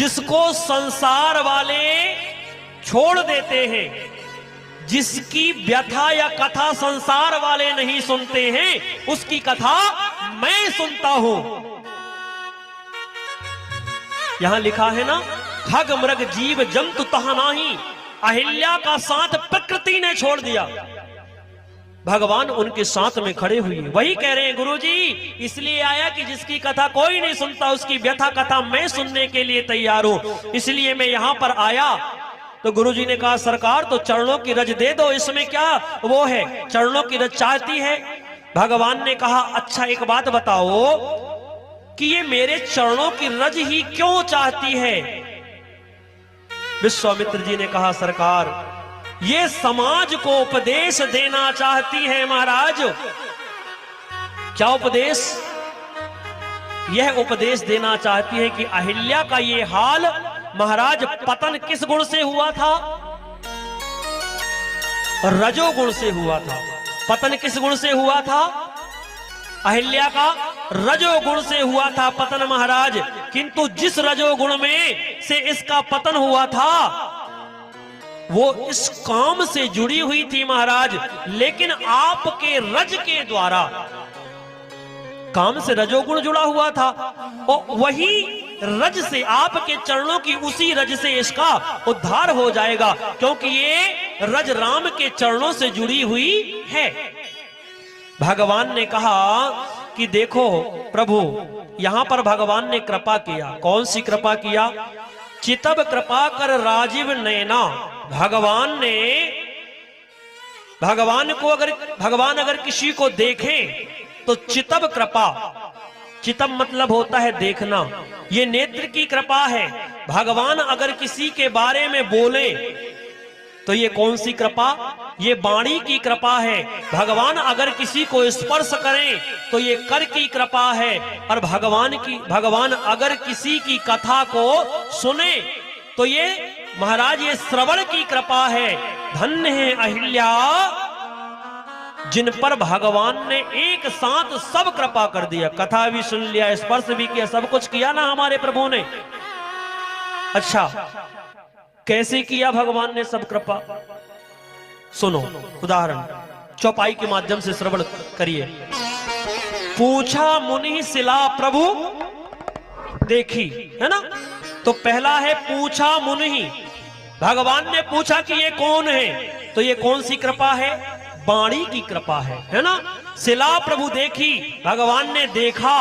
जिसको संसार वाले छोड़ देते हैं, जिसकी व्यथा या कथा संसार वाले नहीं सुनते हैं, उसकी कथा मैं सुनता हूं। यहां लिखा है ना, खग मृग जीव जंतु तहा नाही, अहिल्या का साथ प्रकृति ने छोड़ दिया, भगवान उनके साथ में खड़े हुए। वही कह रहे हैं गुरुजी, इसलिए आया कि जिसकी कथा कोई नहीं सुनता, उसकी व्यथा कथा मैं सुनने के लिए तैयार हूं, इसलिए मैं यहां पर आया। तो गुरुजी ने कहा, सरकार तो चरणों की रज दे दो, इसमें क्या वो है, चरणों की रज चाहती है। भगवान ने कहा, अच्छा एक बात बताओ कि ये मेरे चरणों की रज ही क्यों चाहती है। विश्वामित्र जी ने कहा, सरकार ये समाज को उपदेश देना चाहती है महाराज। क्या उपदेश? यह उपदेश देना चाहती है कि अहिल्या का ये हाल महाराज पतन किस गुण से हुआ था? रजोगुण से हुआ था। पतन किस गुण से हुआ था? अहिल्या का रजोगुण से हुआ था पतन महाराज। किंतु जिस रजोगुण में से इसका पतन हुआ था वो इस काम से जुड़ी हुई थी महाराज, लेकिन आपके रज के द्वारा काम से रजोगुण जुड़ा हुआ था, और वही रज से, आपके चरणों की उसी रज से इसका उद्धार हो जाएगा, क्योंकि ये रज राम के चरणों से जुड़ी हुई है। भगवान ने कहा कि देखो प्रभु, यहां पर भगवान ने कृपा किया। कौन सी कृपा किया? चितब कृपा कर राजीव नैना। भगवान अगर किसी को देखें तो चितब कृपा, चितब मतलब होता है देखना, ये नेत्र की कृपा है। भगवान अगर किसी के बारे में बोले तो ये कौन सी कृपा? ये वाणी की कृपा है। भगवान अगर किसी को स्पर्श करें तो ये कर की कृपा है। और भगवान अगर किसी की कथा को सुने तो ये महाराज ये श्रवण की कृपा है। धन्य है अहिल्या जिन पर भगवान ने एक साथ सब कृपा कर दिया। कथा भी सुन लिया, स्पर्श भी किया, सब कुछ किया ना हमारे प्रभु ने। अच्छा, कैसे किया भगवान ने सब कृपा? सुनो उदाहरण, चौपाई के माध्यम से श्रवण करिए। पूछा मुनि शिला प्रभु देखी, है ना? तो पहला है पूछा मुनि, भगवान ने पूछा कि ये कौन है, तो ये कौन सी कृपा है? वाणी की कृपा है ना? शिला प्रभु देखी, भगवान ने देखा